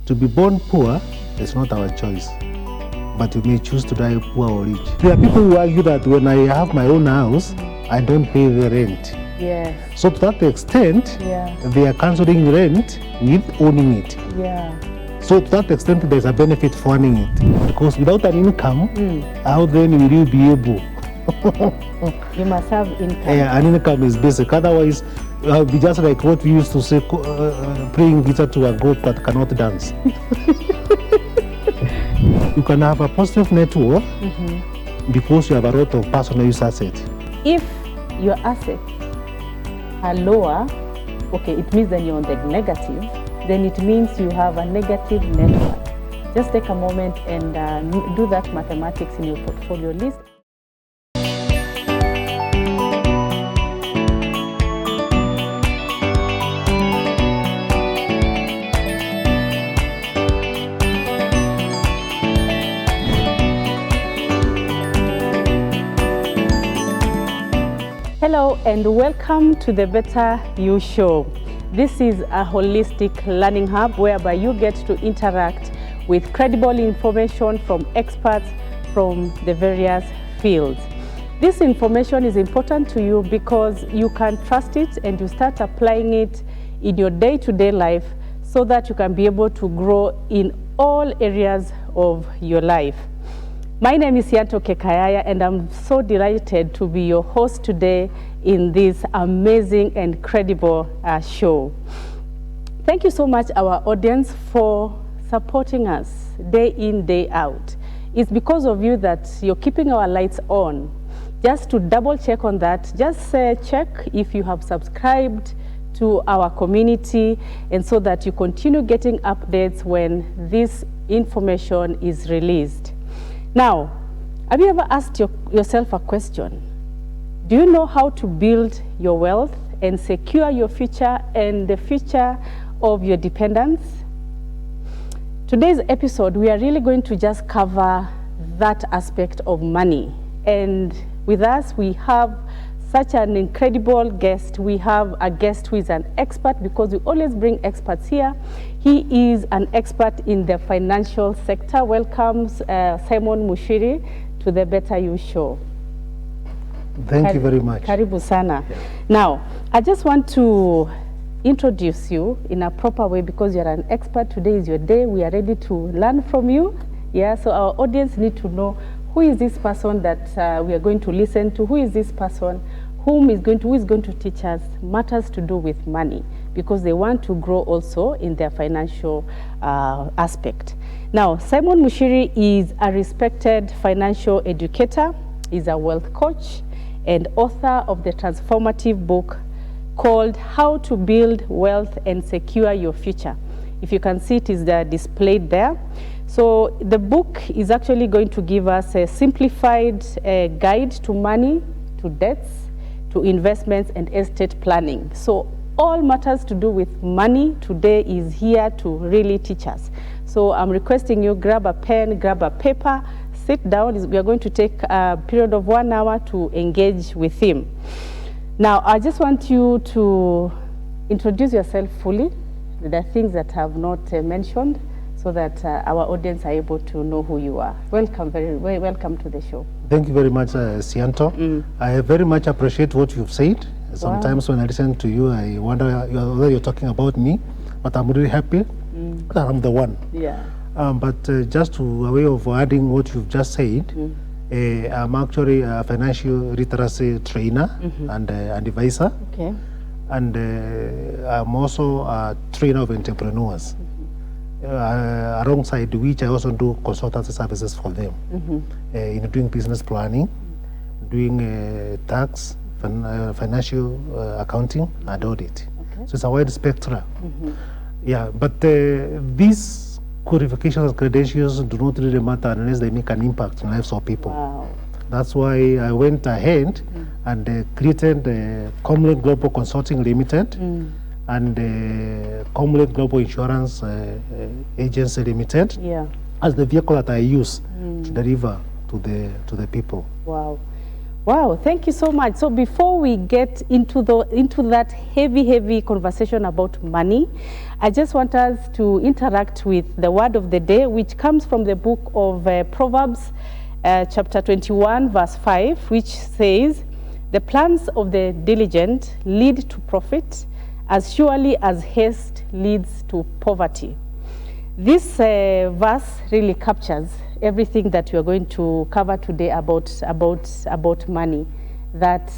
To be born poor is not our choice, but we may choose to die poor or rich. There are people who argue that when I have my own house, I don't pay the rent. Yes. So to that extent, they are cancelling rent with owning it. Yeah. So to that extent, there's a benefit for owning it. Because without an income, how then will you be able? You must have income. An income is basic. Otherwise, it'll be just like what we used to say, playing guitar to a goat that cannot dance. You can have a positive net worth because you have a lot of personal use assets. If your assets are lower, okay, it means that you're on the negative, then it means you have a negative net worth. Just take a moment and do that mathematics in your portfolio list. Hello and welcome to the Better You Show. This is a holistic learning hub whereby you get to interact with credible information from experts from the various fields. This information is important to you because you can trust it and you start applying it in your day-to-day life so that you can be able to grow in all areas of your life. My name is Yanto Kekayaya and I'm so delighted to be your host today in this amazing and credible show. Thank you so much, our audience, for supporting us day in, day out. It's because of you that you're keeping our lights on. Just to double check on that, just check if you have subscribed to our community and so that you continue getting updates when this information is released. Now, have you ever asked yourself a question? Do you know how to build your wealth and secure your future and the future of your dependents? Today's episode, we are really going to just cover that aspect of money. And with us, we have such an incredible guest. We have a guest who is an expert because we always bring experts here. He is an expert in the financial sector. Welcome, Simon MUCHIRI, to the Better You Show. Thank you very much. Karibu sana. Yeah. Now, I just want to introduce you in a proper way because you're an expert. Today is your day. We are ready to learn from you. Yeah, so our audience need to know who is this person that we are going to listen to? Who is this person who is going to teach us matters to do with money because they want to grow also in their financial aspect. Now, Simon MUCHIRI is a respected financial educator. He's a wealth coach and author of the transformative book called How to Build Wealth and Secure Your Future. If you can see, it is displayed there. So the book is actually going to give us a simplified guide to money, to debts, to investments and estate planning. So all matters to do with money today is here to really teach us. So I'm requesting you grab a pen, grab a paper, sit down. We are going to take a period of 1 hour to engage with him. Now, I just want you to introduce yourself fully, the things that I have not mentioned, so that our audience are able to know who you are. Welcome, very welcome to the show. Thank you very much, Sianto. I very much appreciate what you've said. Sometimes when I listen to you, I wonder whether you're talking about me, but I'm really happy that I'm the one. Yeah. But just to a way of adding what you've just said, I'm actually a financial literacy trainer and advisor. Okay. And I'm also a trainer of entrepreneurs. Alongside which I also do consultancy services for them in doing business planning, doing tax, financial accounting, and audit. Okay. So it's a wide spectrum. Yeah, but these qualifications and credentials do not really matter unless they make an impact in lives of people. Wow. That's why I went ahead and created Commonwealth Global Consulting Limited and Commonwealth Global Insurance Agency Limited as the vehicle that I use to deliver to the people. Wow. Wow, thank you so much. So before we get into that heavy conversation about money, I just want us to interact with the word of the day, which comes from the book of Proverbs, chapter 21, verse 5, which says, "The plans of the diligent lead to profit, as surely as haste leads to poverty." This verse really captures everything that we are going to cover today about money. That,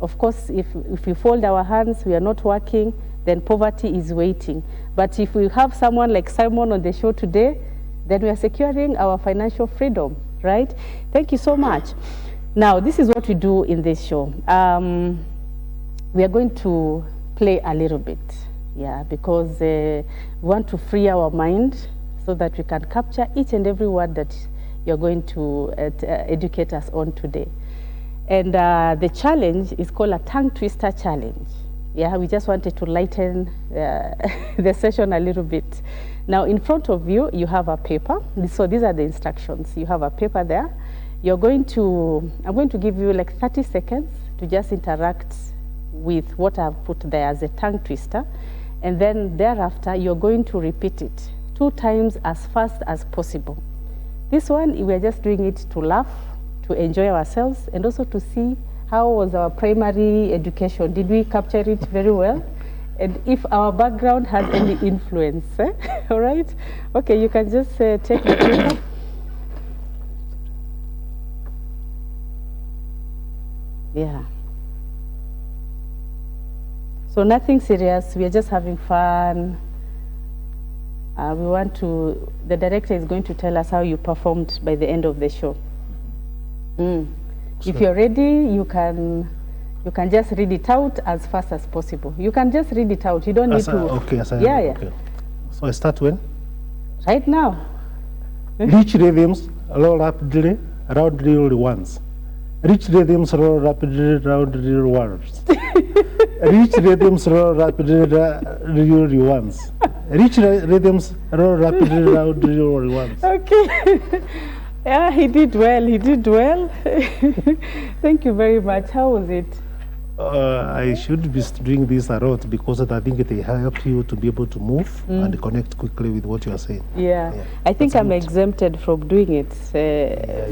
of course, if we fold our hands, we are not working, then poverty is waiting. But if we have someone like Simon on the show today, then we are securing our financial freedom, right? Thank you so much. Now, this is what we do in this show. We are going to play a little bit, because we want to free our mind so that we can capture each and every word that you're going to educate us on today. And the challenge is called a tongue twister challenge. Yeah, we just wanted to lighten the session a little bit. Now, in front of you, you have a paper. So these are the instructions. You have a paper there. I'm going to give you like 30 seconds to just interact with what I've put there as a tongue twister. And then thereafter, you're going to repeat it 2 times as fast as possible. This one, we're just doing it to laugh, to enjoy ourselves, and also to see how was our primary education. Did we capture it very well? And if our background has any influence, all right? Okay, you can just take the paper. Yeah. So nothing serious, we are just having fun. The director is going to tell us how you performed by the end of the show. Sure. If you're ready, you can just read it out as fast as possible. You can just read it out. You don't need to. Okay, Okay. So I start when? Right now. Rich rhythms roll rapidly around real ones. Rich rhythms roll rapidly around real ones. Rich rhythms roll rapidly real ones. Rich rhythms roll rapidly around real ones. Okay. Yeah, he did well. He did well. Thank you very much. How was it? I should be doing this a lot because I think it will help you to be able to move and connect quickly with what you are saying. Yeah. I think I'm exempted from doing it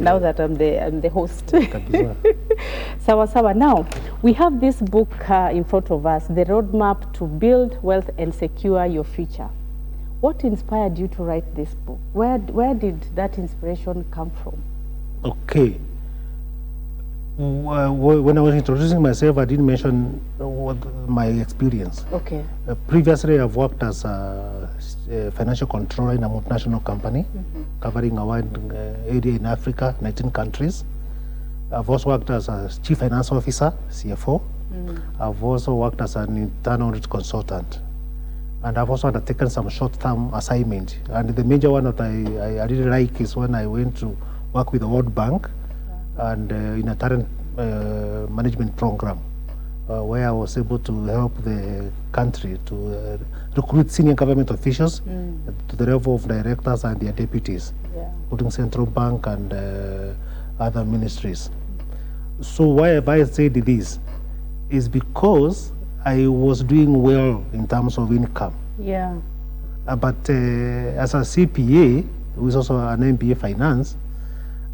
now that I'm the host. Sawa sawa. Now, we have this book in front of us, The Roadmap to Build Wealth and Secure Your Future. What inspired you to write this book? Where did that inspiration come from? Okay. When I was introducing myself, I didn't mention my experience. Okay. Previously, I've worked as a financial controller in a multinational company, covering a wide area in Africa, 19 countries. I've also worked as a chief finance officer, CFO. I've also worked as an internal audit consultant. And I've also undertaken some short-term assignment. And the major one that I really like is when I went to work with the World Bank and in a talent management program where I was able to help the country to recruit senior government officials to the level of directors and their deputies, including central bank and other ministries. So why have I said this? Is because I was doing well in terms of income. Yeah. But as a CPA, who is also an MBA finance,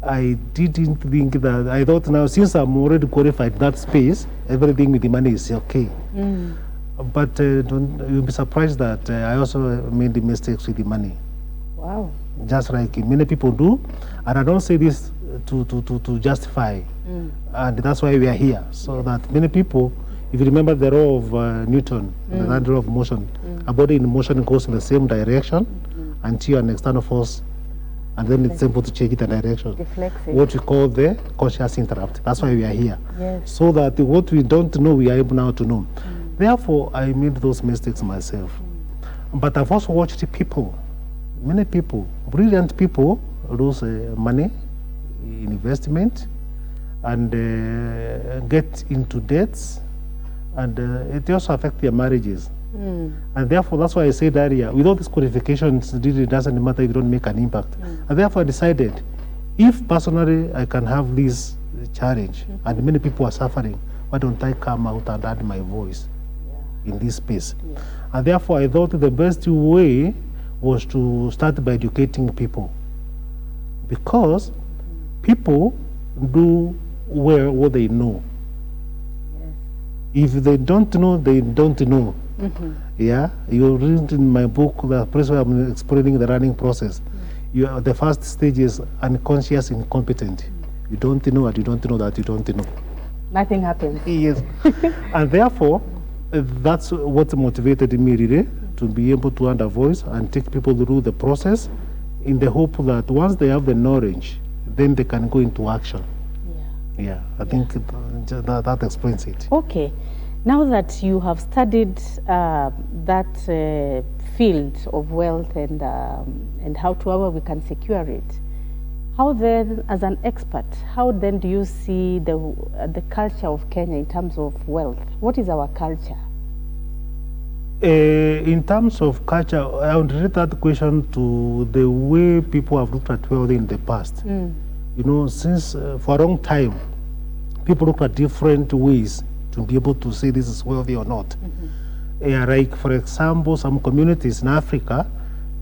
I didn't think that, I thought now since I'm already qualified in that space, everything with the money is okay. But you'll be surprised that I also made the mistakes with the money. Wow. Just like many people do. And I don't say this to justify. And that's why we are here. So that many people, if you remember the law of Newton, the law of motion, a body in motion goes in the same direction until an external force, and then it's able to change the direction. What we call the conscious interrupt. That's why we are here. Yes. So that what we don't know, we are able now to know. Therefore, I made those mistakes myself. But I've also watched people, many people, brilliant people, lose money in investment and get into debts, and it also affects their marriages. And therefore, that's why I said earlier, without these qualifications, it really doesn't matter if you don't make an impact. And therefore, I decided, if personally I can have this challenge, and many people are suffering. Why don't I come out and add my voice in this space? And therefore, I thought the best way was to start by educating people, because people do well what they know. If they don't know, they don't know. Yeah, you read in my book, the place where I'm explaining the running process. The first stage is unconscious incompetent. You don't know that you don't know that you don't know. Nothing happens. Yes. And therefore, that's what motivated me really, to be able to add a voice and take people through the process, in the hope that once they have the knowledge, then they can go into action. Yeah, I think that explains it. Okay. Now that you have studied that field of wealth and how we can secure it, how then, as an expert, how then do you see the culture of Kenya in terms of wealth? What is our culture? In terms of culture, I would relate that question to the way people have looked at wealth in the past. You know, since for a long time, people look at different ways to be able to say this is wealthy or not. Like, for example, some communities in Africa,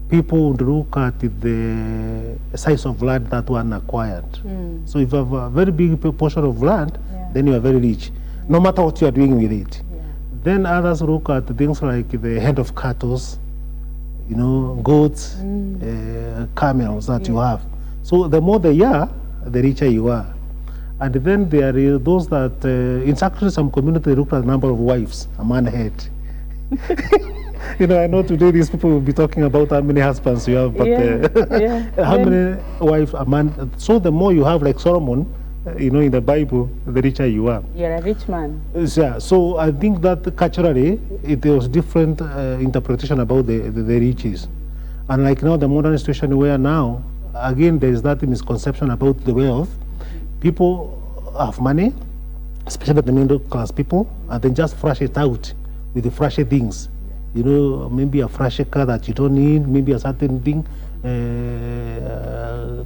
people would look at the size of land that one acquired. So if you have a very big portion of land, then you are very rich, no matter what you are doing with it. Then others look at things like the head of cattle, you know, goats, camels that you have. So the more they are, the richer you are. And then there are those that, in actually some community, look at the number of wives a man had. You know, I know today these people will be talking about how many husbands you have, but how many wives a man. So the more you have, like Solomon, you know, in the Bible, the richer you are. You're a rich man. Yeah. So I think that culturally, there was different interpretation about the riches. And like now, the modern situation where now, again, there is that misconception about the wealth. People have money, especially the middle class people, and then just flash it out with the flashy things. You know, maybe a flashy car that you don't need, maybe a certain thing,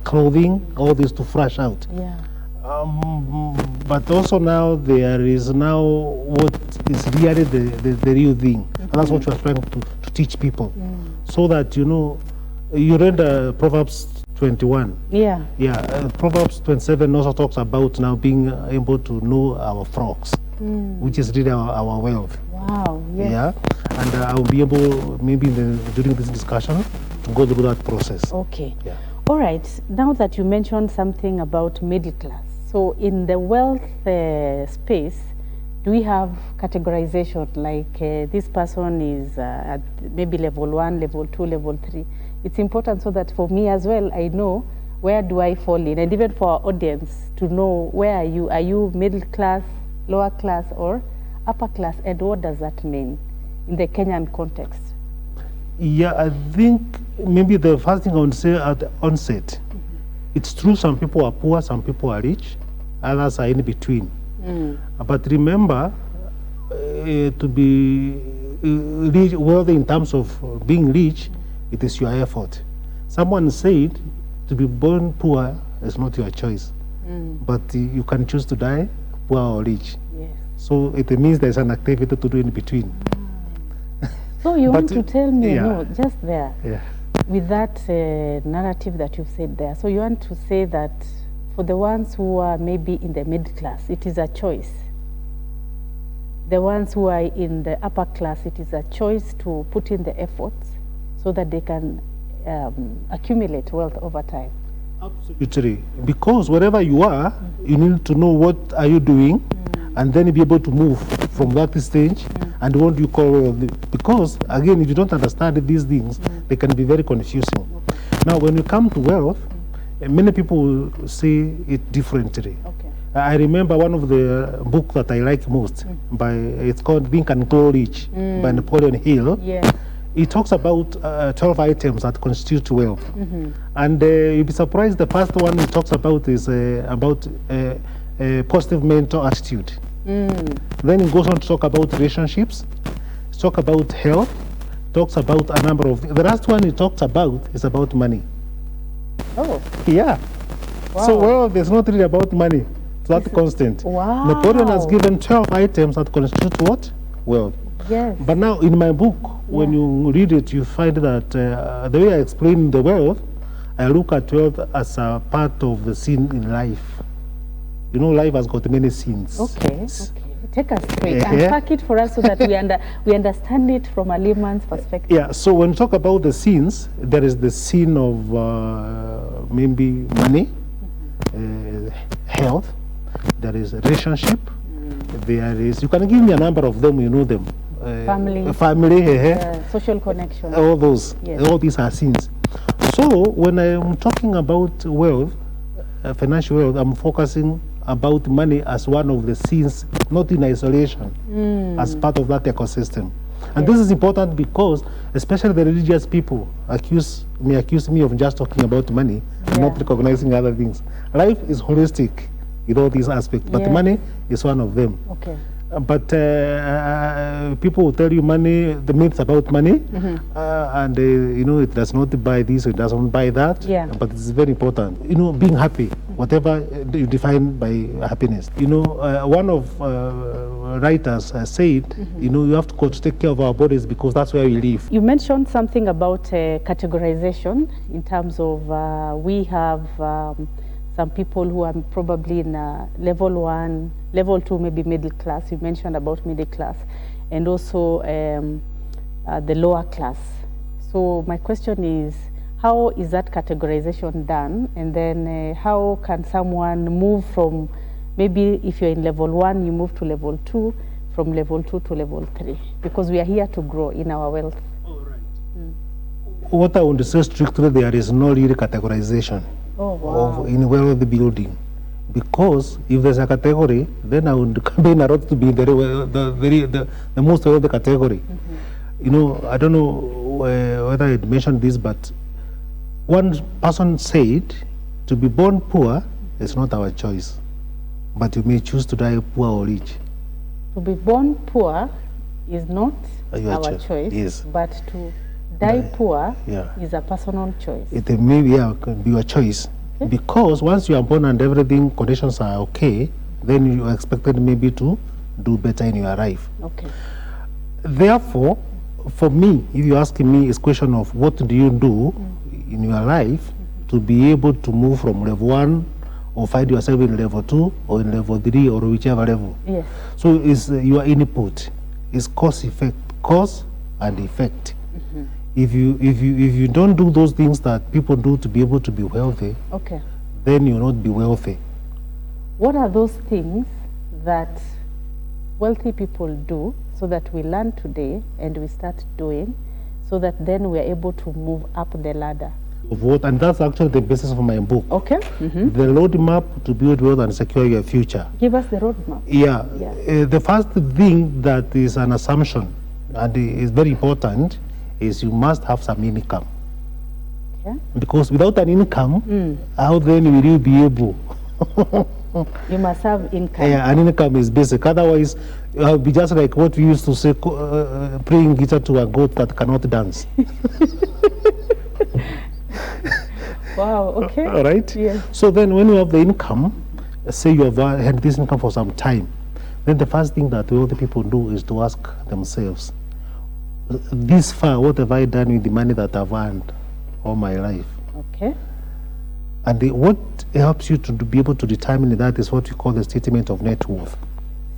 clothing, all this to flash out. But also now there is now what is really the real thing. And that's what we are trying to teach people. So that, you know, you read Proverbs 21. Proverbs 27 also talks about now being able to know our flocks, which is really our wealth. Wow, yes. Yeah, and I will be able, maybe during this discussion, to go through that process. Okay. Yeah. All right. Now that you mentioned something about middle class, so in the wealth space, do we have categorization, like this person is at maybe level 1, level 2, level 3? It's important so that for me as well, I know where do I fall in, and even for our audience to know where are you? Are you middle class, lower class, or upper class, and what does that mean in the Kenyan context? Yeah, I think maybe the first thing I would say at the onset, it's true some people are poor, some people are rich, others are in between. But remember, to be rich, wealthy in terms of being rich, it is your effort. Someone said to be born poor is not your choice, but you can choose to die poor or rich. So it means there's an activity to do in between. So you want to tell me, no, just there, with that narrative that you've said there, so you want to say that for the ones who are maybe in the middle class, it is a choice. The ones who are in the upper class, it is a choice to put in the efforts so that they can accumulate wealth over time. Absolutely. Because wherever you are, you need to know what are you doing, and then be able to move from that stage and what do you call wealth. Because again, if you don't understand these things, they can be very confusing. Now, when you come to wealth, many people will say it differently. I remember one of the books that I like most, it's called Think and Grow Rich by Napoleon Hill. It talks about 12 items that constitute wealth. And you'll be surprised, the first one it talks about is about positive mental attitude. Then it goes on to talk about relationships, talk about health, talks about a number of, the last one it talks about is about money. Oh. Yeah. Wow. So, well, there's not really about money. that constant. Wow. Napoleon has given 12 items that constitute what? Wealth. Yes. But now in my book, when you read it, you find that the way I explain the wealth, I look at wealth as a part of the scene in life. You know, life has got many scenes. Okay. Take us straight. Unpack it for us so that we understand it from a layman's perspective. Yeah, so when we talk about the scenes, there is the scene of maybe money, health, there is relationship, there is, you can give me a number of them, you know them. Family, social connection. All those, yes. All these are scenes. So when I'm talking about wealth, financial wealth, I'm focusing about money as one of the scenes, not in isolation, as part of that ecosystem. And this is important because, especially the religious people, accuse me of just talking about money, not recognizing other things. Life is holistic with all these aspects, but money is one of them. Okay. But people will tell you money, the myths about money, and you know, it does not buy this, it doesn't buy that. Yeah. But it's very important. You know, being happy, whatever you define by happiness. You know, one of writers said, you know, you have to go to take care of our bodies because that's where we live. You mentioned something about categorization in terms of we have some people who are probably in level 1, level 2, maybe middle class. You mentioned about middle class, and also the lower class. So my question is, how is that categorization done? And then how can someone move from, maybe if you're in level 1, you move to level 2, from level 2 to level 3? Because we are here to grow in our wealth. Oh, right. What I want to say strictly, there is no real categorization. Oh, wow. In wealth building, because if there's a category, then I would campaign a lot to be the most wealthy category. You know, I don't know whether I mentioned this, but one person said, to be born poor is not our choice, but you may choose to die poor or rich. To be born poor is not our choice, yes. But to die poor is a personal choice. It may be your choice. Okay. Because once you are born and everything, conditions are okay, then you are expected maybe to do better in your life. Okay. Therefore, for me, if you're asking me, it's a question of what do you do in your life to be able to move from level 1 or find yourself in level 2 or in level 3 or whichever level. Yes. So it's your input. It's cause and effect. If you don't do those things that people do to be able to be wealthy, then you'll not be wealthy. What are those things that wealthy people do so that we learn today and we start doing so that then we're able to move up the ladder? And that's actually the basis of my book. Okay. The roadmap to build wealth and secure your future. Give us the roadmap. Yeah. The first thing that is an assumption and is very important is you must have some income. Okay. Because without an income, how then will you be able? You must have income. Yeah, an income is basic. Otherwise, it'll be just like what we used to say, playing guitar to a goat that cannot dance. Wow, okay. All right? Yes. So then when you have the income, say you have had this income for some time, then the first thing that all the people do is to ask themselves, this far, what have I done with the money that I've earned all my life? Okay. And what helps you to be able to determine that is what we call the statement of net worth.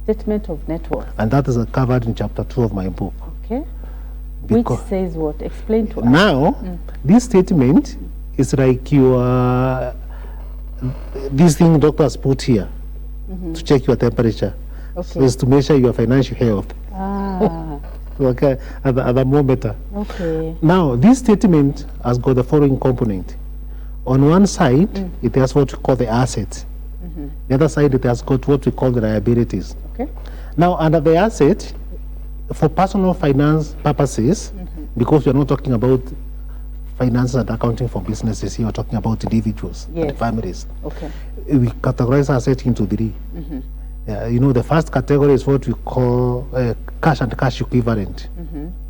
Statement of net worth. And that is covered in chapter 2 of my book. Okay. Which says what? Explain to us. Now, this statement is like your, this thing doctors put here to check your temperature. Okay. So it's to measure your financial health. Okay, at the thermometer. Okay. Now, this statement has got the following component. On one side, it has what we call the assets. The other side, it has got what we call the liabilities. Okay. Now, under the asset, for personal finance purposes, because we're not talking about finance and accounting for businesses, you're talking about individuals and families. Okay. We categorize assets into 3. You know, the first category is what we call cash and cash equivalent.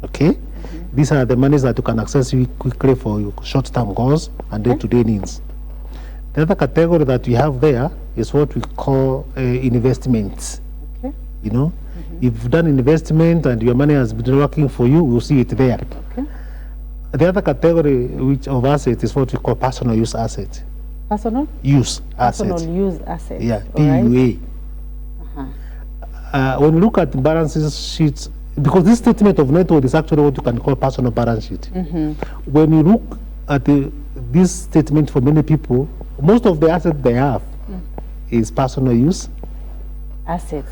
Okay? These are the monies that you can access quickly for your short-term goals and day-to-day needs. The other category that we have there is what we call investments. Okay. You know, if you've done investment and your money has been working for you, you'll see it there. Okay. The other category of assets is what we call personal use asset. Personal? Use asset. Personal use asset. Yeah, All PUA. right. When you look at balance sheets, because this statement of net worth is actually what you can call personal balance sheet. When you look at this statement for many people, most of the assets they have is personal use Assets.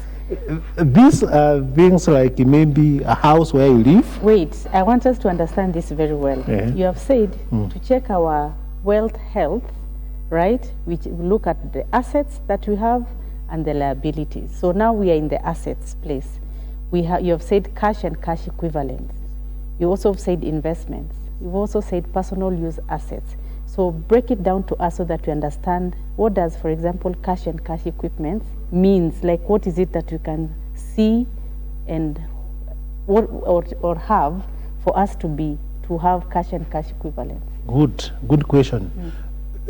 These are things like maybe a house where you live. Wait, I want us to understand this very well. You have said to check our wealth health, right? We look at the assets that we have and the liabilities. So now we are in the assets place. You have said cash and cash equivalents. You also have said investments. You've also said personal use assets. So break it down to us so that we understand what does, for example, cash and cash equipment means. Like, what is it that you can see and what or have for us to have cash and cash equivalents? Good question.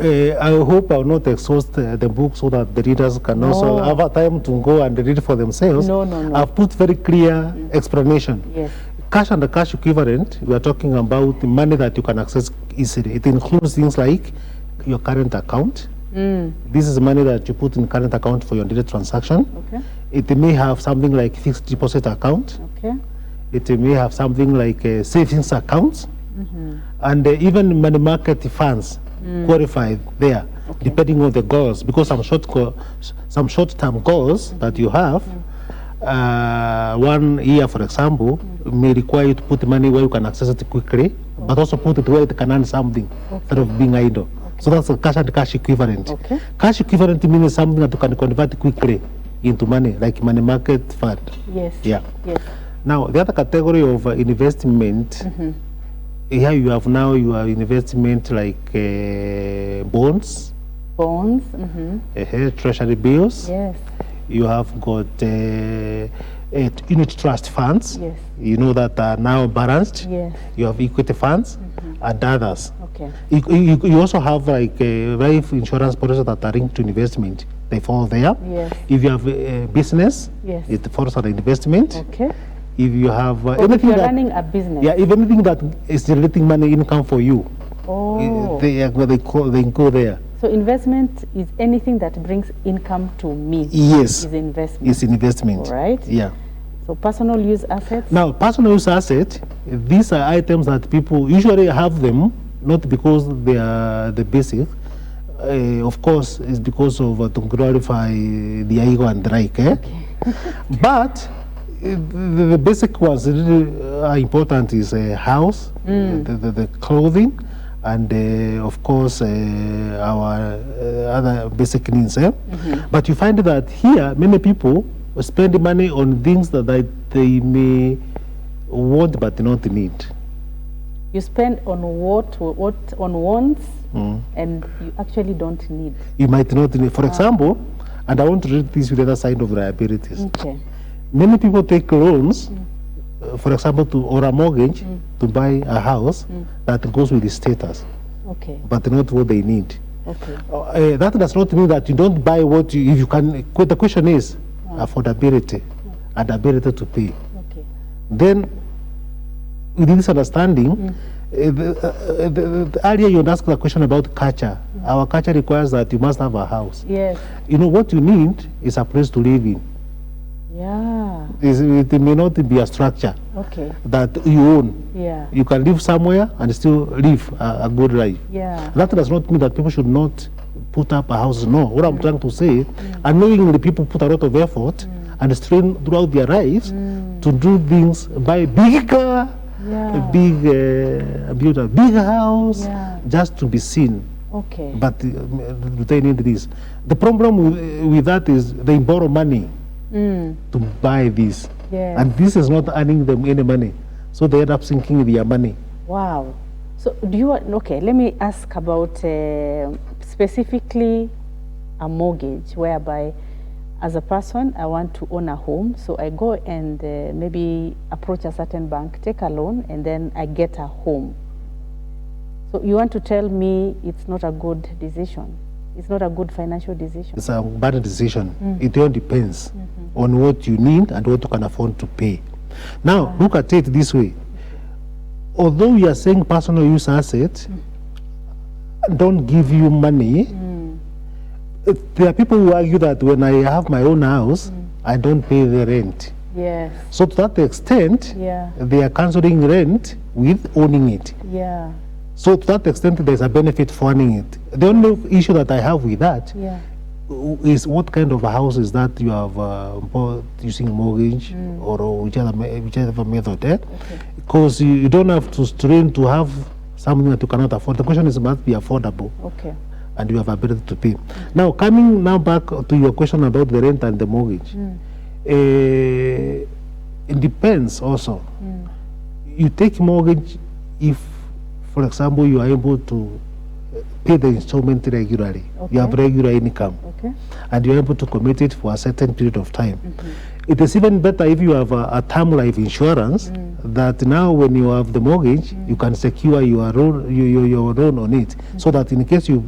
I hope I will not exhaust the book so that the readers can also have a time to go and read for themselves. No. I've put very clear explanation. Yes. Cash and the cash equivalent, we are talking about the money that you can access easily. It includes things like your current account. This is money that you put in current account for your daily transaction. Okay. It may have something like fixed deposit account. Okay. It may have something like savings accounts. And even money market funds qualified there, depending on the goals, because some short-term goals that you have, 1 year, for example, may require you to put money where you can access it quickly, but also put it where it can earn something instead of being idle. So that's a cash and cash equivalent. Cash equivalent means something that you can convert quickly into money, like money market fund. Yes. Yeah. Yes. Now, the other category of investment, here you have now your investment like bonds. Bonds. Treasury bills. Yes. You have got unit trust funds. Yes. You know that are now balanced. Yes. You have equity funds and others. Okay. You also have like life insurance policies that are linked to investment. They fall there. Yes. If you have a business, Yes. it falls under investment. Okay. If you have If anything you're that, running a business. yeah, if anything that is generating money income for you, they go there. So investment is anything that brings income to me. Yes. Is investment. It's investment. All right. Yeah. So personal use assets. Now, personal use asset, these are items that people usually have them, not because they are the basic. Of course, it's because of to glorify the ego and the like. But the basic ones really are important is a house, the clothing, and of course our other basic needs. But you find that here many people spend money on things that they may want but not need. You spend on what on wants and you actually don't need. You might not need. For example, and I want to read this with the other side of liabilities. Okay. Many people take loans, for example, or a mortgage to buy a house that goes with the status, Okay. but not what they need. Okay. That does not mean that you don't buy what if you can. The question is affordability and ability to pay. Okay. Then, with this understanding, earlier you asked the question about culture. Our culture requires that you must have a house. Yes. You know, what you need is a place to live in. Yeah. It may not be a structure that you own. Yeah. You can live somewhere and still live a good life. Yeah. That does not mean that people should not put up a house. No. What I'm trying to say, unknowingly people put a lot of effort and strain throughout their lives to do things, buy bigger, build a big house just to be seen. Okay. But they need this. The problem with that is they borrow money to buy this. Yes. And this is not earning them any money. So they end up sinking their money. Wow. So do you want, okay, let me ask about specifically a mortgage whereby as a person I want to own a home. So I go and maybe approach a certain bank, take a loan, and then I get a home. So you want to tell me it's not a good decision? It's not a good financial decision. It's a bad decision. It all depends on what you need and what you can afford to pay. Now, look at it this way. Although you are saying personal use assets don't give you money, there are people who argue that when I have my own house, I don't pay the rent. Yes. So to that extent, Yeah. they are cancelling rent with owning it. Yeah. So to that extent, there's a benefit for owning it. The only issue that I have with that Yeah. is what kind of a house is that you have bought using mortgage or whichever method. Because you don't have to strain to have something that you cannot afford. The question is, must be affordable. Okay. And you have ability to pay. Now, coming now back to your question about the rent and the mortgage, it depends also. You take mortgage if, for example, you are able to pay the installment regularly. Okay. You have regular income. Okay. And you're able to commit it for a certain period of time. It is even better if you have a term life insurance that now when you have the mortgage, you can secure your loan on it, so that in case you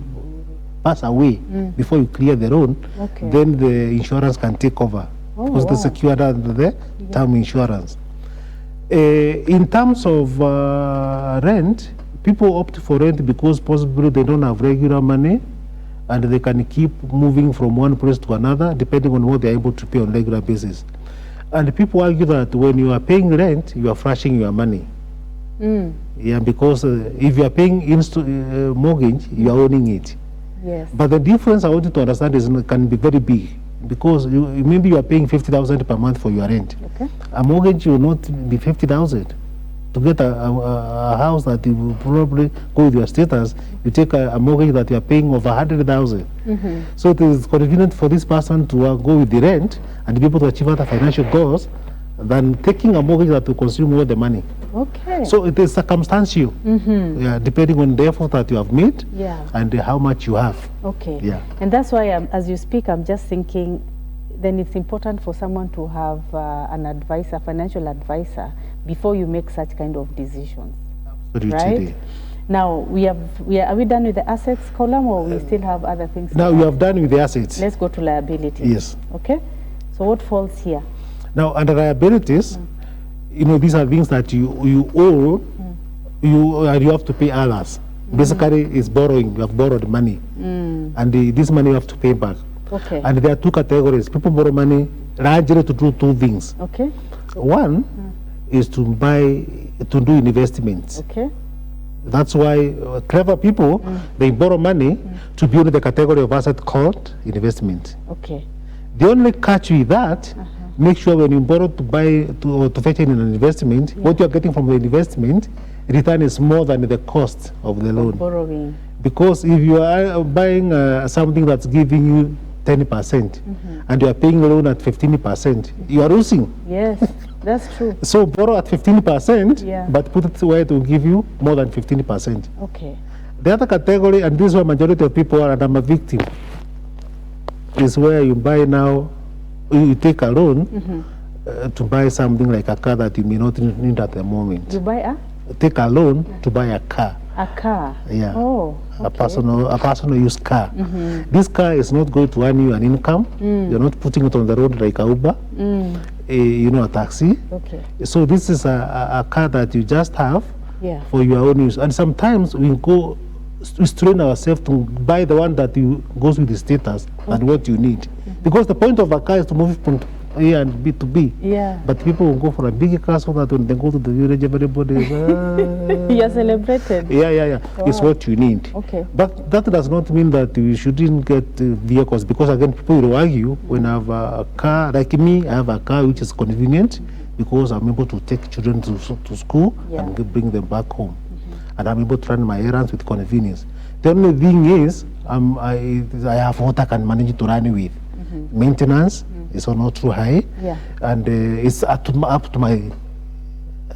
pass away before you clear the loan, then the insurance can take over. Because they secure the term insurance. In terms of rent, people opt for rent because possibly they don't have regular money and they can keep moving from one place to another depending on what they're able to pay on a regular basis. And people argue that when you are paying rent, you are flashing your money. Yeah, because if you are paying mortgage, you are owning it. Yes. But the difference I want you to understand is can be very big, because maybe you are paying 50,000 per month for your rent. Okay. A mortgage will not be 50,000. To get a house that you will probably go with your status, you take a mortgage that you are paying over 100,000. So it is convenient for this person to go with the rent and be able to achieve other financial goals than taking a mortgage that will consume all the money. Okay. So it is circumstantial, yeah, depending on the effort that you have made and how much you have. Okay. Yeah. And that's why, as you speak, I'm just thinking, then it's important for someone to have an advisor, financial advisor, before you make such kind of decisions. Absolutely. Right? Now, are we done with the assets column, or we still have other things? Now, we have done with the assets. Let's go to liabilities. Yes. Okay. So what falls here? Now, under liabilities, you know, these are things that you owe, you have to pay others. Basically, it's borrowing. You have borrowed money, and this money you have to pay back. Okay. And there are two categories. People borrow money largely to do two things. Okay. One is to do investments. Okay. That's why clever people, they borrow money to build the category of asset called investment. Okay. The only catch with that, make sure when you borrow to buy to fetch in an investment, what you are getting from the investment, return is more than the cost of the loan. Borrowing. Because if you are buying something that's giving you 10% and you are paying a loan at 15%, you are losing. Yes, that's true. So borrow at 15%, but put it where it will give you more than 15%. Okay. The other category, and this is where majority of people are, and I'm a victim, is where you buy now, you take a loan to buy something like a car that you may not need at the moment. You buy a? Take a loan to buy a car. A car? Yeah. Oh, okay. A personal use car. This car is not going to earn you an income. You're not putting it on the road like a Uber, you know, a taxi. Okay. So this is a car that you just have for your own use. And sometimes we strain ourselves to buy the one that goes with the status and what you need. Because the point of a car is to move from A and B to B. Yeah. But people will go for a big car so that when they go to the village, everybody is... You're celebrated. Yeah. Wow. It's what you need. Okay. But that does not mean that you shouldn't get vehicles, because again, people will argue when I have a car, like me, I have a car which is convenient because I'm able to take children to school and bring them back home. And I'm able to run my errands with convenience. The only thing is, I have what I can manage to run with. Maintenance is not too high, and it's up to my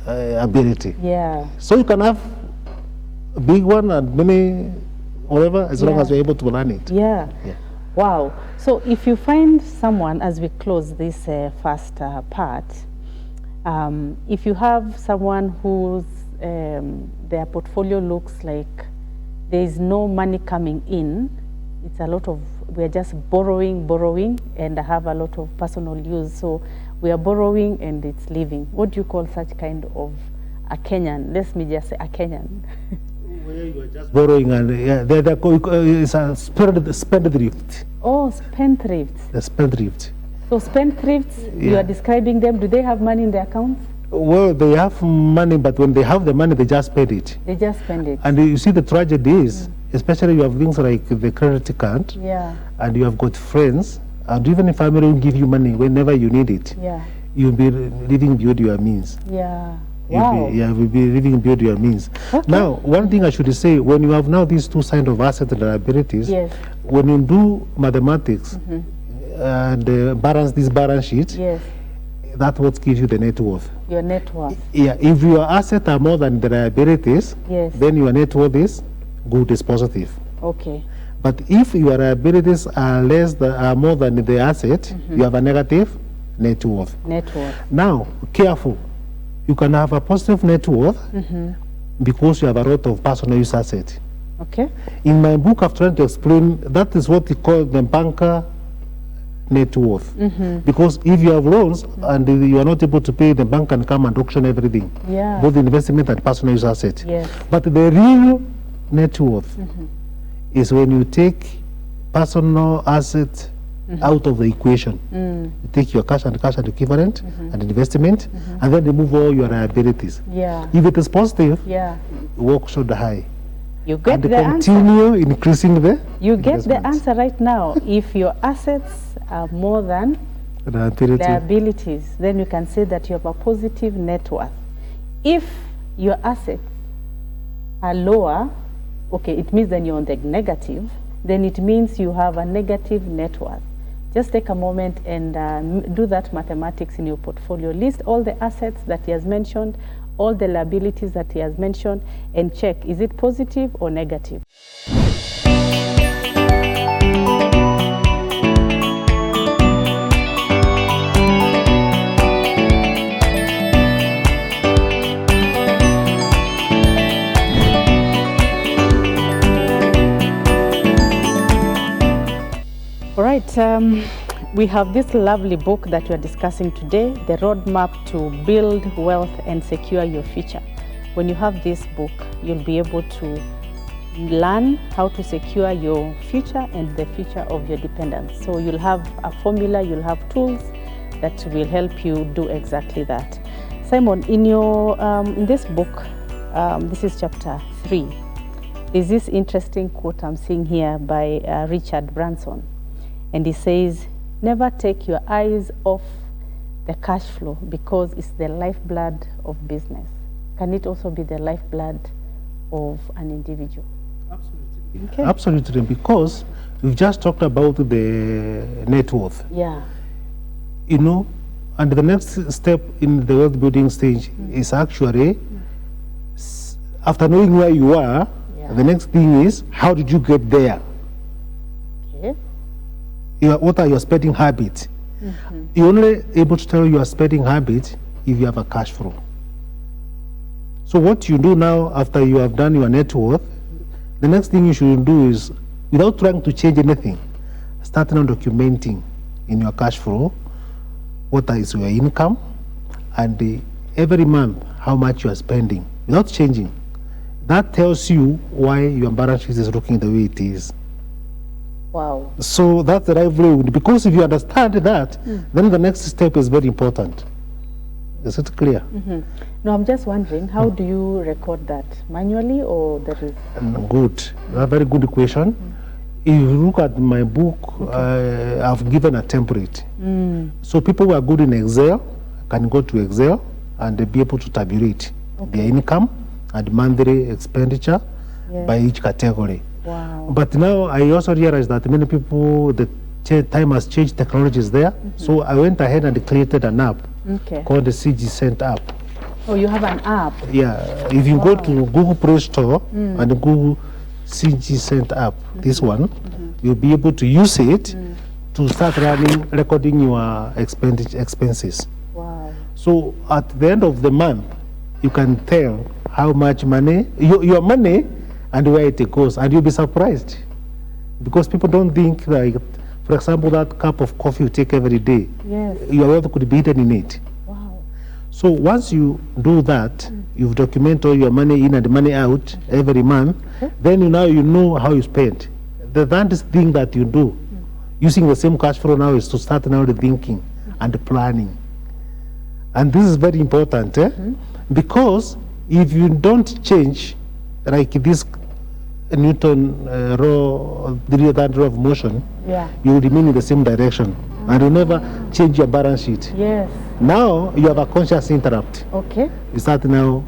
ability. Yeah. So you can have a big one and many, whatever, as long as you're able to run it. Yeah. Wow. So if you find someone, as we close this first part, if you have someone whose their portfolio looks like there is no money coming in, It's a lot of, we are just borrowing, and have a lot of personal use. So we are borrowing and it's living. What do you call such kind of a Kenyan? Let me just say a Kenyan. Where you are just borrowing and it's a spendthrift. Oh, spendthrifts. The spendthrift. So spendthrifts, you are describing them. Do they have money in their accounts? Well, they have money, but when they have the money, they just spend it. They just spend it. And you see the tragedy is, especially you have things like the credit card, and you have got friends, and even if family will give you money whenever you need it, you'll be living beyond your means. Wow. You'll be living beyond your means. Okay. Now, one thing I should say, when you have now these two kinds of assets and liabilities, when you do mathematics and balance this balance sheet, that's what gives you the net worth. Your net worth. Yeah, if your assets are more than the liabilities, then your net worth is good, is positive. Okay. But if your liabilities are more than the asset, you have a negative net worth. Net worth. Now, careful. You can have a positive net worth because you have a lot of personal use asset. Okay. In my book, I've tried to explain that is what we call the banker net worth. Because if you have loans and you are not able to pay, the bank can come and auction everything, both investment and personal use asset. But the real net worth is when you take personal asset out of the equation. You take your cash and equivalent and investment, and then remove all your liabilities. If it is positive, work should high. You get and the continue answer. Increasing the You get the answer right now. If your assets are more than liabilities, then you can say that you have a positive net worth. If your assets are lower, okay, it means then you're on the negative, then it means you have a negative net worth. Just take a moment and do that mathematics in your portfolio. List all the assets that he has mentioned, all the liabilities that he has mentioned, and check, is it positive or negative? All right, we have this lovely book that we are discussing today, The Roadmap to Build Wealth and Secure Your Future. When you have this book, you'll be able to learn how to secure your future and the future of your dependents. So you'll have a formula, you'll have tools that will help you do exactly that. Simon, in this book, this is chapter 3. There's this interesting quote I'm seeing here by Richard Branson. And he says, never take your eyes off the cash flow because it's the lifeblood of business. Can it also be the lifeblood of an individual? Absolutely. Okay. Absolutely, because we've just talked about the net worth. You know, and the next step in the wealth building stage is actually, after knowing where you are, the next thing is, how did you get there? What are your spending habits? You're only able to tell your spending habits if you have a cash flow. So what you do now after you have done your net worth, the next thing you should do is, without trying to change anything, start now documenting in your cash flow what is your income and every month how much you are spending without changing. That tells you why your balance sheet is looking the way it is. Wow. So that's the right way, because if you understand that, then the next step is very important. Is it clear? No, I'm just wondering, how do you record that? Manually or there is? Good. That's a very good question. If you look at my book, I've given a template. So people who are good in Excel can go to Excel and be able to tabulate their income and monthly expenditure by each category. Wow. But now I also realized that many people, the time has changed, technology is there. So I went ahead and created an app called the CG Cent app. Oh, you have an app? Yeah. If you go to Google Play Store and Google CG Cent app, this one, you'll be able to use it to start recording your expenses. Wow. So at the end of the month, you can tell how much money, your money, and where it goes, and you'll be surprised. Because people don't think, like, for example, that cup of coffee you take every day, Yes. your wealth could be hidden in it. Wow. So once you do that, you've documented all your money in and money out every month, then you know how you spend. The hardest thing that you do, using the same cash flow now, is to start now the thinking and the planning. And this is very important, because if you don't change, like this Newton law of motion, Yeah. you will remain in the same direction and you never change your balance sheet. Yes. Now you have a conscious interrupt. Okay. You start now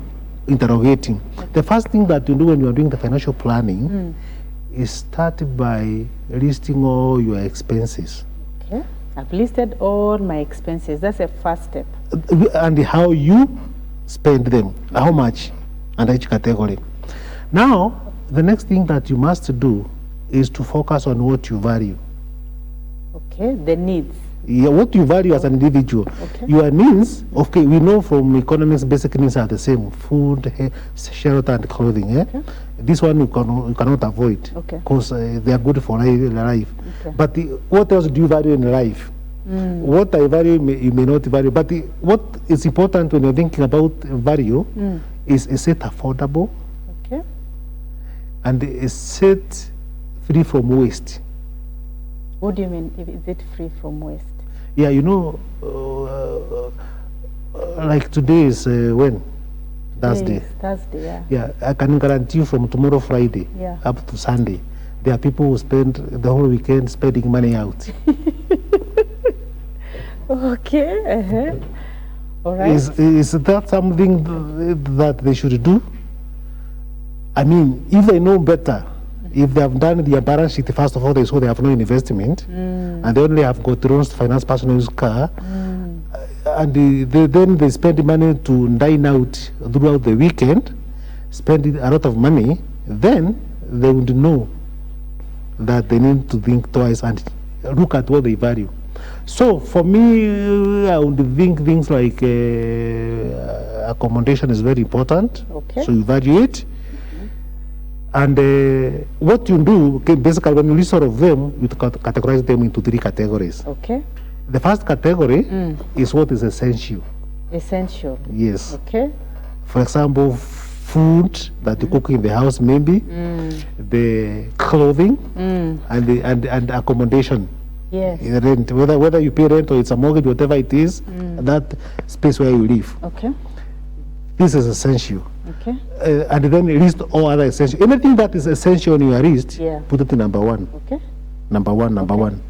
interrogating. The first thing that you do when you are doing the financial planning is start by listing all your expenses. Okay. I've listed all my expenses. That's a first step. And how you spend them, how much under each category. Now, the next thing that you must do is to focus on what you value. Okay, the needs. Yeah, what you value as an individual. Okay. Your needs, okay, we know from economics, basic needs are the same: food, shelter, and clothing. Okay. This one you cannot avoid, because they are good for life. Okay. But what else do you value in life? What I value, you may not value. But what is important when you're thinking about value is it affordable? Okay. And is it free from waste? What do you mean? Is it free from waste? Yeah, you know, like today is when? Thursday. Thursday, yeah. Yeah, I can guarantee you from tomorrow Friday up to Sunday, there are people who spend the whole weekend spending money out. Okay. All right. Is that something that they should do? I mean, if they know better, if they have done their balance sheet, first of all, they saw they have no investment, and they only have got loans to finance personal car, and then they spend money to dine out throughout the weekend, spend a lot of money, then they would know that they need to think twice and look at what they value. So for me, I would think things like accommodation is very important. Okay. So you value it. And what you do, basically, when you list all of them, you categorize them into 3 categories. Okay. The first category is what is essential. Essential. Yes. Okay. For example, food that you cook in the house, maybe the clothing and accommodation. Yes. Rent, whether you pay rent or it's a mortgage, whatever it is, that space where you live. Okay. This is essential. Okay. And then list all other essential. Anything that is essential on your list, put it in number 1. Okay. Number one.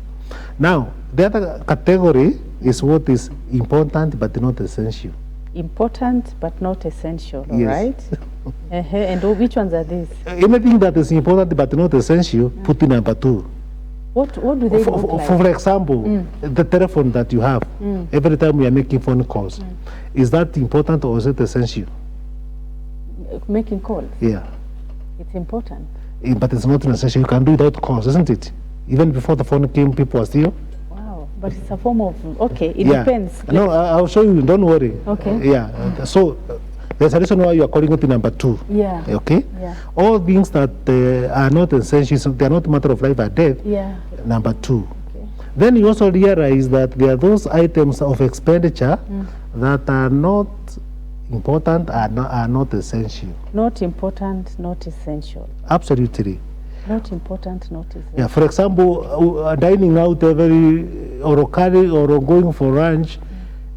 Now, the other category is what is important but not essential. Important but not essential, all Yes. right? And which ones are these? Anything that is important but not essential, put in number 2. What do they look like? For example, the telephone that you have, every time we are making phone calls, is that important or is it essential? Making calls? Yeah. It's important. But it's not essential. You can do it without calls, isn't it? Even before the phone came, people are still. Wow. But it's a form of, okay, it depends. No, I'll show you, don't worry. Okay. Yeah. So there's a reason why you are calling it number 2. Yeah. Okay? Yeah. All things that are not essential, so they are not a matter of life or death. Yeah. Number 2. Okay. Then you also realize that there are those items of expenditure that are not important, are not essential. Not important, not essential. Absolutely. Not important, not essential. Yeah, for example, dining out or going for lunch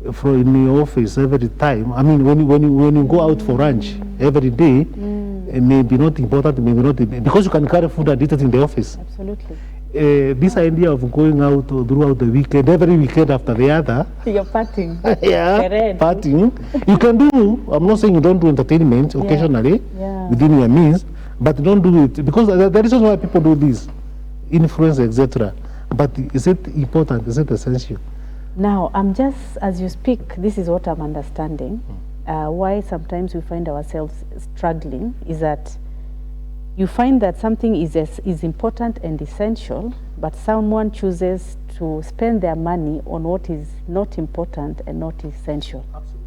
in the office every time. I mean, when you go out for lunch every day, it may be not important, maybe not, because you can carry food and eat it in the office. Absolutely. This idea of going out throughout the weekend, every weekend after the other. You're partying. Yeah, partying. You can do, I'm not saying you don't do entertainment occasionally within your means, but don't do it, because there is also why people do this, influence, etc. But is it important? Is it essential? Now, I'm just, as you speak, this is what I'm understanding. Why sometimes we find ourselves struggling is that you find that something is important and essential, but someone chooses to spend their money on what is not important and not essential. Absolutely.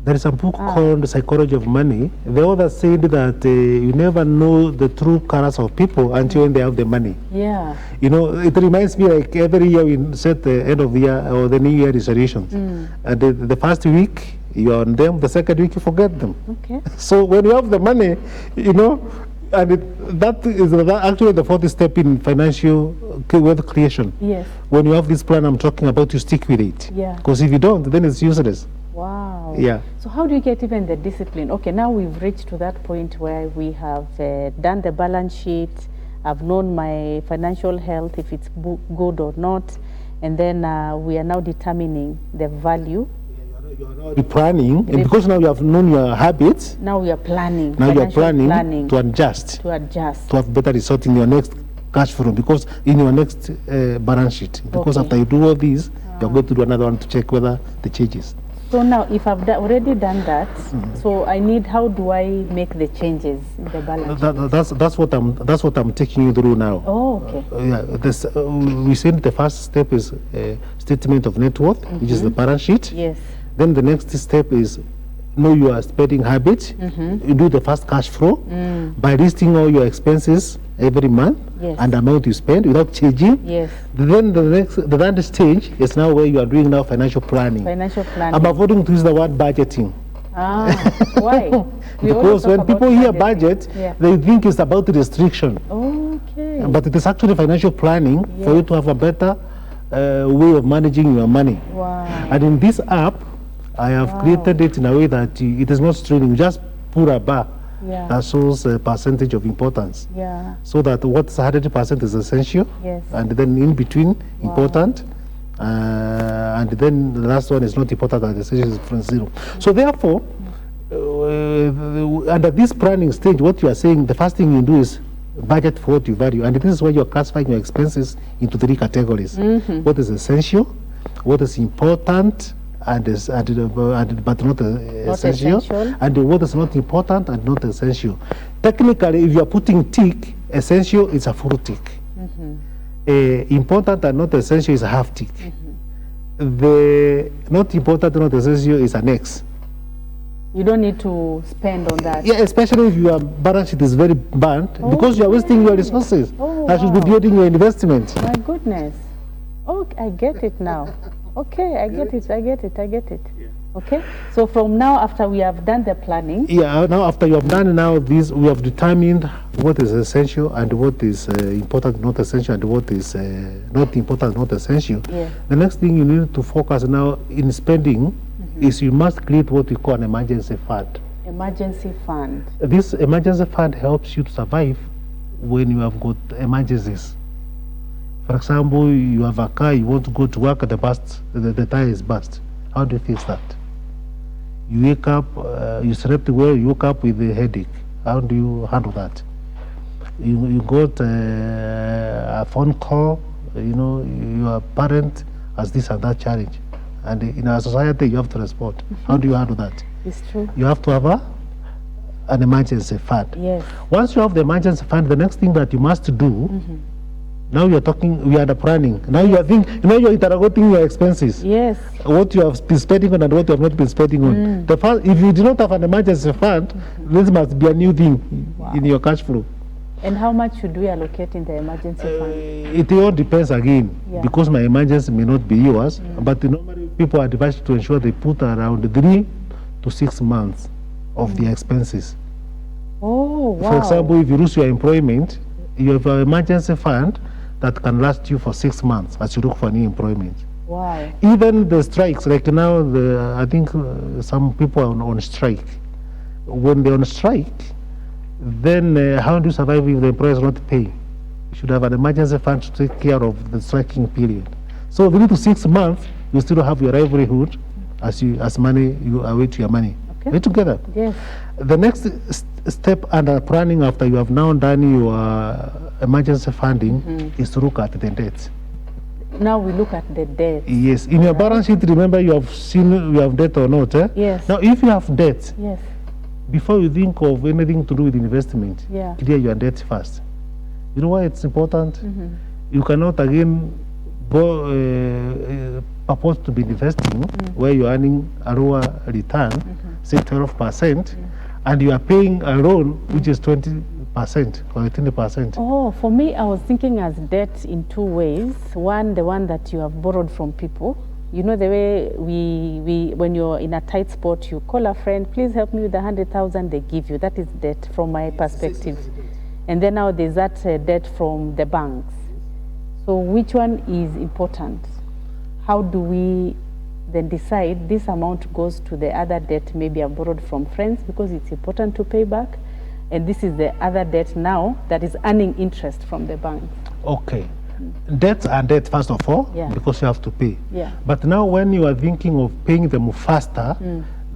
There is a book called The Psychology of Money. The author said that you never know the true colors of people until when they have the money. Yeah. You know, it reminds me like every year we set the end of the year or the New Year resolutions. And the first week you're on them, the second week you forget them. Okay. So when you have the money, you know, and that is actually the fourth step in financial wealth creation. Yes. When you have this plan I'm talking about, you stick with it. Yeah. Because if you don't, then it's useless. Wow. Yeah. So how do you get even the discipline? Okay, now we've reached to that point where we have done the balance sheet. I've known my financial health, if it's good or not. And then we are now determining the value. You are now planning, and because now you have known your habits. Now we are planning. Now you are planning to adjust. To adjust. To have better result in your next cash flow, because in your next balance sheet. Because after you do all these, you're going to do another one to check whether the changes. So now, if I've already done that, so I need, how do I make the changes in the balance sheet? That's what I'm taking you through now. Oh, okay. Yeah, we said the first step is statement of net worth, which is the balance sheet. Yes. Then the next step is know your spending habits. You do the first cash flow by listing all your expenses every month and the amount you spend without changing. Yes. Then the third stage is now where you are doing now financial planning. Financial planning. I'm avoiding to use the word budgeting. Why? Because when people hear budget, they think it's about restriction. Okay. But it is actually financial planning for you to have a better way of managing your money. Wow. And in this app, I have created it in a way that it is not straining. You just put a bar that shows a percentage of importance. Yeah. So that what's 100% is essential, and then in between important, and then the last one is not important, and the essential is from 0. So therefore, under this planning stage, what you are saying, the first thing you do is budget for what you value, and this is where you're classifying your expenses into 3 categories: what is essential, what is important, but not essential, and what is not important and not essential. Technically, if you are putting tick, essential is a full tick. Important and not essential is a half tick. The not important and not essential is an X. You don't need to spend on that. Yeah, especially if your balance sheet is very burnt, because you are wasting your resources. That should be building your investment. My goodness. Oh, I get it now. Okay, I get it. Yeah. Okay, so from now, after we have done the planning. Yeah, now after you have done now this, we have determined what is essential and what is important, not essential, and what is not important, not essential. Yeah. The next thing you need to focus now in spending is you must create what we call an emergency fund. Emergency fund. This emergency fund helps you to survive when you have got emergencies. For example, you have a car, you want to go to work, the tire is burst. How do you fix that? You wake up, you slept well, you woke up with a headache. How do you handle that? You got a phone call, you know, your parent has this and that challenge. And in our society, you have to respond. How do you handle that? It's true. You have to have an emergency fund. Yes. Once you have the emergency fund, the next thing that you must do, now you're talking, we are the planning. Now you are thinking, you know, you're interrogating your expenses. Yes. What you have been spending on and what you have not been spending on. The first, if you do not have an emergency fund, this must be a new thing in your cash flow. And how much should we allocate in the emergency fund? It all depends again, because my emergency may not be yours, but normally people are advised to ensure they put around 3 to 6 months of their expenses. Oh, wow. For example, if you lose your employment, you have an emergency fund that can last you for 6 months as you look for new employment. Wow. Even the strikes, like now, I think some people are on strike. When they're on strike, then how do you survive if the employer is not paying? You should have an emergency fund to take care of the striking period. So 3 to 6 months, you still have your livelihood as money, you await your money. Okay. We're together. Yes. The next step under planning, after you have now done your emergency funding, is to look at the debt. Now we look at the debt. Yes. In your balance sheet, remember you have seen you have debt or not. Yes. Now, if you have debt, yes, before you think of anything to do with investment, clear your debt first. You know why it's important? You cannot again purpose to be investing where you're earning a lower return say 12%, and you are paying a loan which is 20% or 20%. Oh, for me, I was thinking as debt in two ways. One, the one that you have borrowed from people. You know, the way when you're in a tight spot, you call a friend, please help me with 100,000, they give you. That is debt from my perspective. And then now there's that debt from the banks. So which one is important? How do we then decide this amount goes to the other debt maybe I borrowed from friends because it's important to pay back, and this is the other debt now that is earning interest from the bank? Okay. Debts are debt, first of all, because you have to pay. But now when you are thinking of paying them faster,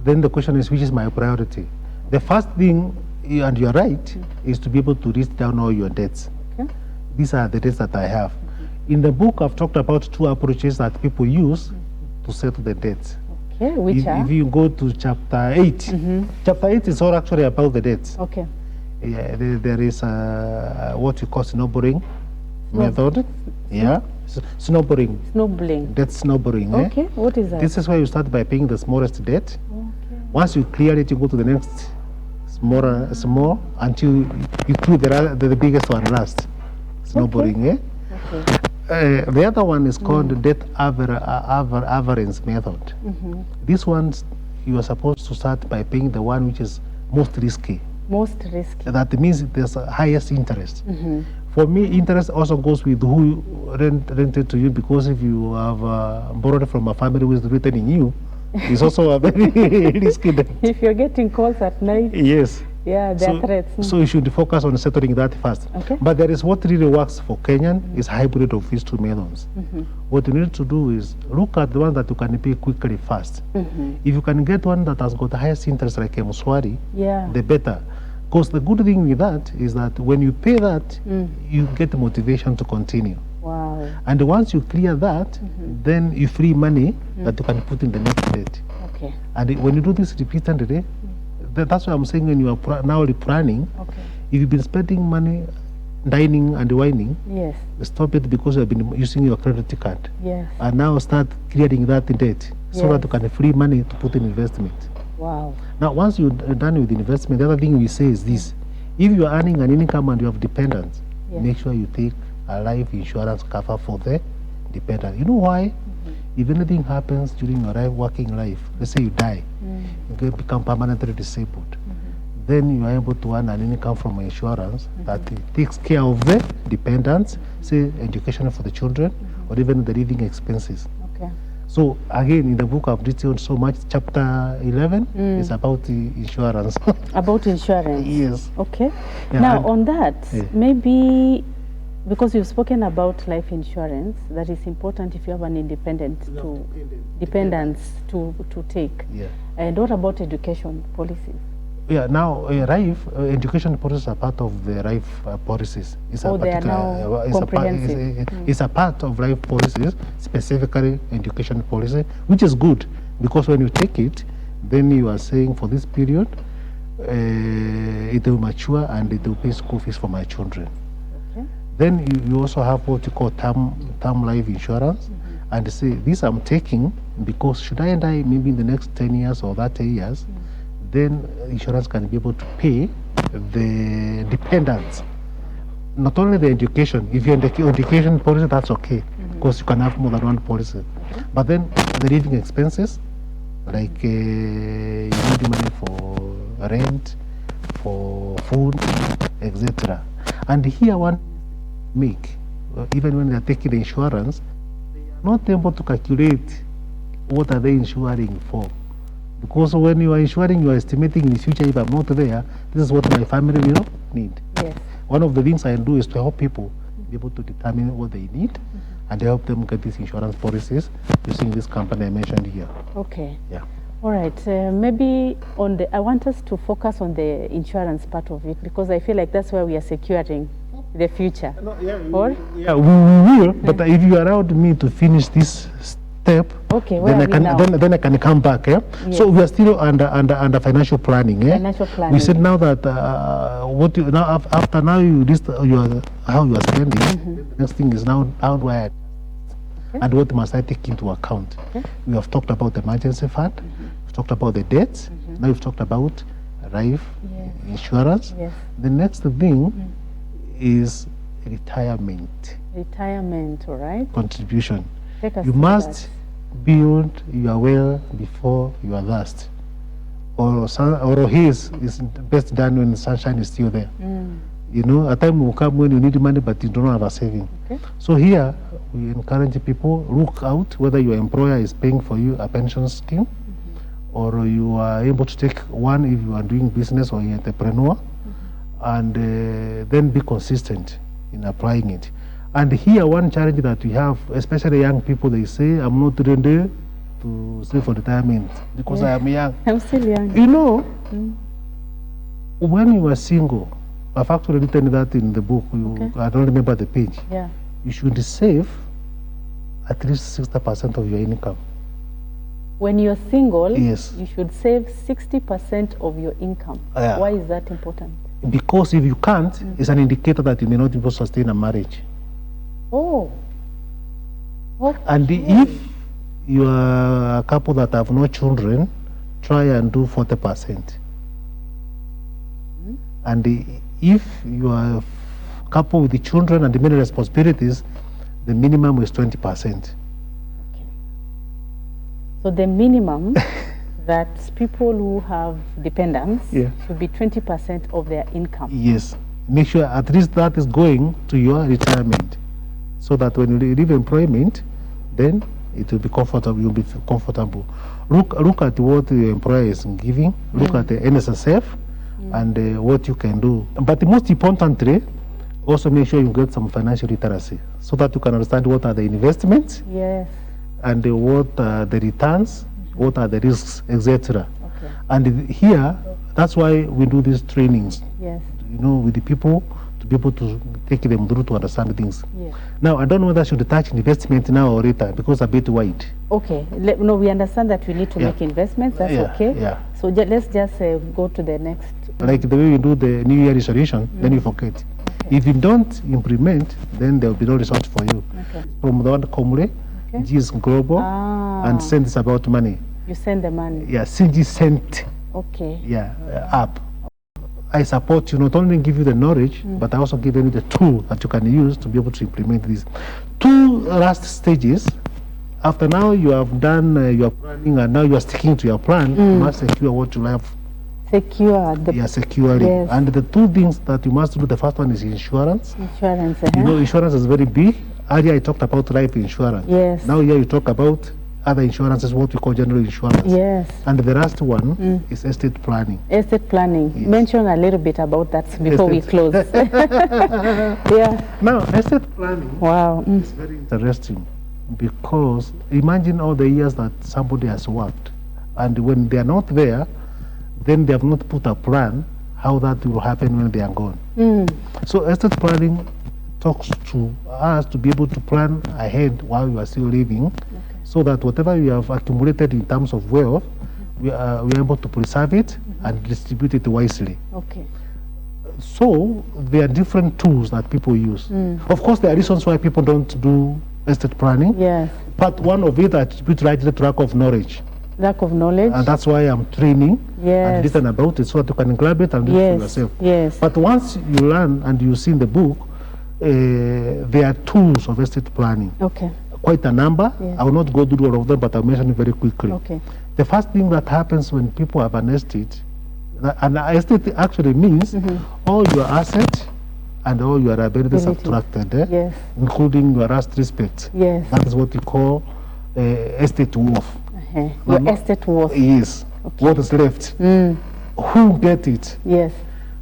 then the question is, which is my priority? The first thing, and you're right, is to be able to list down all your debts. These are the debts that I have. In the book, I've talked about two approaches that people use to settle the debts. Okay, which are? If you go to chapter 8, chapter 8 is all actually about the debts. Okay. Yeah, there is what we call snowballing method. Yeah, snowballing. Snowballing. That's snowballing. Okay, what is that? This is where you start by paying the smallest debt. Okay. Once you clear it, you go to the next small until you clear the biggest one last. Snowballing. Okay. The other one is called the debt average method. This one, you are supposed to start by paying the one which is most risky. Most risky. That means there's a highest interest. For me, interest also goes with who rented to you, because if you have borrowed from a family who is returning you, it's also a very risky debt. If you're getting calls at night. Yes. Yeah, there are threats. So you should focus on settling that first. Okay. But there is what really works for Kenyan is hybrid of these two methods. What you need to do is look at the one that you can pay quickly fast. If you can get one that has got the highest interest like a MUCHIRI, the better. Because the good thing with that is that when you pay that, you get the motivation to continue. Wow. And once you clear that, then you free money that you can put in the next debt. Okay. And when you do this repeatedly, that's what I'm saying, when you are now planning, if you've been spending money, dining and whining, stop it, because you have been using your credit card. And now start clearing that debt so that you can free money to put in investment. Wow. Now, once you're done with investment, the other thing we say is this: if you are earning an income and you have dependents, make sure you take a life insurance cover for the dependent. You know why? If anything happens during your working life, let's say you die, you become permanently disabled, then you are able to earn an income from insurance that takes care of the dependents, say education for the children, or even the living expenses. So again, in the book I've written so much, chapter 11 is about the insurance. About insurance? Yes. Okay. Now on that, maybe, because you've spoken about life insurance, that is important if you have an dependents to take. And what about education policies? Now education policies are part of the life policies. They are now comprehensive. It's a part of life policies, specifically education policy, which is good, because when you take it, then you are saying for this period, it will mature and it will pay school fees for my children. Then you also have what you call term life insurance, and say, this I'm taking because should I die maybe in the next 10 years or 30 years, then insurance can be able to pay the dependents. Not only the education, if you're in the education policy, that's okay, because you can have more than one policy. But then the living expenses, like you need money for rent, for food, etc. And here one make, even when they're taking the insurance, they are not able to calculate what are they insuring for. Because when you are insuring, you are estimating in the future, if I'm not there, this is what my family will need. One of the things I do is to help people be able to determine what they need and help them get these insurance policies using this company I mentioned here. Okay. Yeah. All right. Maybe on the, I want us to focus on the insurance part of it, because I feel like that's where we are securing the future. We will. But if you allow me to finish this step, then I can come back. So we are still under financial planning. Financial planning. We said now that after you list how you are spending. The next thing is now how do I and what must I take into account? We have talked about the emergency fund. We've talked about the debts. Now we've talked about life insurance. Yes. The next thing is retirement. Retirement, all right. Contribution. Take us You through must that. build your well before you are thirst. Or his is best done when sunshine is still there. You know, a time will come when you need money but you don't have a saving. Okay. So here we encourage people, look out whether your employer is paying for you a pension scheme, or you are able to take one if you are doing business or you're an entrepreneur, and then be consistent in applying it. And here one challenge that we have, especially young people, they say, I'm not ready to save for retirement because I am young. I'm still young. You know, when you are single, I've actually written that in the book. I don't remember the page. Yeah. You should save at least 60% of your income. When you're single, Yes. you should save 60% of your income. Yeah. Why is that important? Because if you can't, it's an indicator that you may not be able to sustain a marriage. Oh. Okay. And if you are a couple that have no children, try and do 40%. And if you are a couple with the children and the many responsibilities, the minimum is 20%. So the minimum that people who have dependents should be 20% of their income. Yes. Make sure at least that is going to your retirement, so that when you leave employment, then it will be comfortable. You'll be comfortable. Look at what the employer is giving. Look at the NSSF and what you can do. But the most importantly, also make sure you get some financial literacy, so that you can understand what are the investments. Yes. And what are the returns, what are the risks, etc. Okay. And here, that's why we do these trainings. Yes. You know, with the people, to be able to take them through to understand things. Yes. Now, I don't know whether I should touch investment now or later, because it's a bit wide. Okay. No, we understand that we need to make investments. That's okay. Yeah. So let's just go to the next. Like the way we do the New Year resolution, then you forget. Okay. If you don't implement, then there will be no result for you. Okay. From the one Komule, GS Global, and send this about money. You send the money. Yeah, CG sent. Okay. Yeah, app. I support you, not only give you the knowledge, but I also give you the tool that you can use to be able to implement this. 2 last stages. After now you have done your planning and now you are sticking to your plan, you must secure what you have. Secure. Securely. Yes. And the 2 things that you must do, the first one is insurance. Insurance. You know, insurance is very big. Earlier I talked about life insurance. Yes. Now here you talk about other insurances, what we call general insurance. Yes. And the last one is estate planning. Estate planning. Yes. Mention a little bit about that before we close. Yeah. Now, estate planning is very interesting, because imagine all the years that somebody has worked, and when they are not there, then they have not put a plan how that will happen when they are gone. So estate planning talks to us to be able to plan ahead while you are still living, so that whatever you have accumulated in terms of wealth, we are able to preserve it and distribute it wisely. Okay. So there are different tools that people use. Of course, there are reasons why people don't do estate planning. Yes. But one of it, I attribute right to the lack of knowledge. Lack of knowledge. And that's why I'm training and Yes. listen about it, so that you can grab it and do it for yourself. Yes. But once you learn and you see in the book, there are tools of estate planning. Okay. Quite a number. Yes. I will not go through all of them, but I'll mention it very quickly. Okay. The first thing that happens when people have an estate, an estate actually means all your assets and all your liabilities subtracted, Yes. including your last respect. Yes. That is what we call estate worth. Your estate worth. Yes. Okay. What is left? Who get it? Yes.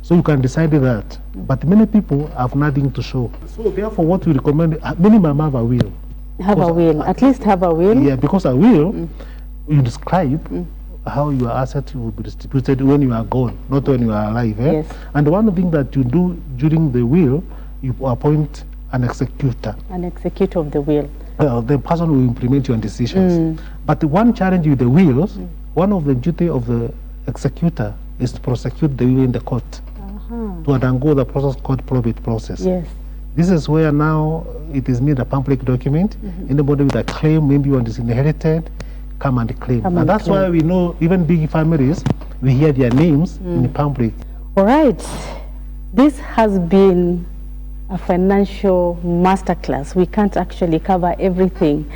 So you can decide that. But many people have nothing to show. So therefore, what we recommend, minimum have a will. Have a will. At least have a will. Yeah, because a will, you describe how your assets will be distributed when you are gone, not when you are alive. Yes. And one thing that you do during the will, you appoint an executor. An executor of the will. The person will implement your decisions. But the one challenge with the wills, one of the duty of the executor is to prosecute the will in the court, to undergo the process called probate process. Yes. This is where now it is made a public document. Anybody with a claim, maybe one is inherited, come and claim. And that's why we know even big families, we hear their names in public. All right. This has been a financial masterclass. We can't actually cover everything.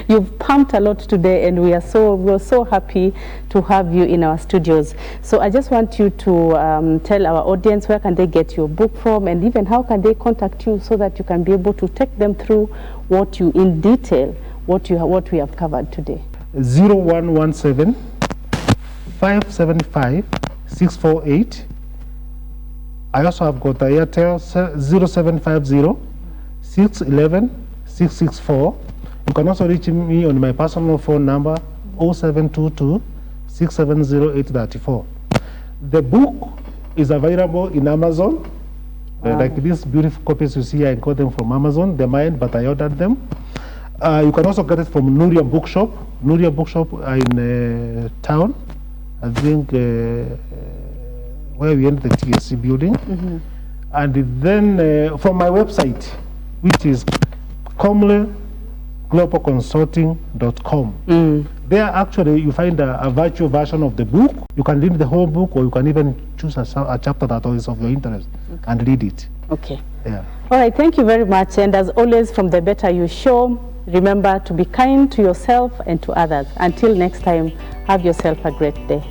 You've pumped a lot today, and we're so happy to have you in our studios. So I just want you to tell our audience where can they get your book from, and even how can they contact you so that you can be able to take them through what you in detail, what we have covered today. 0117 575 648. I also have got the Airtel 0750 611 664. You can also reach me on my personal phone number 0722 670 834. The book is available in Amazon. Like these beautiful copies you see, I got them from Amazon. They're mine, but I ordered them. You can also get it from Nuria Bookshop. Nuria Bookshop in town, I think, where we enter the TSC building. And then from my website, which is comleglobalconsulting.com. There actually you find a virtual version of the book. You can read the whole book, or you can even choose a chapter that is of your interest and read it. Okay. Yeah. All right, thank you very much. And as always, from the Better You Show, remember to be kind to yourself and to others. Until next time, have yourself a great day.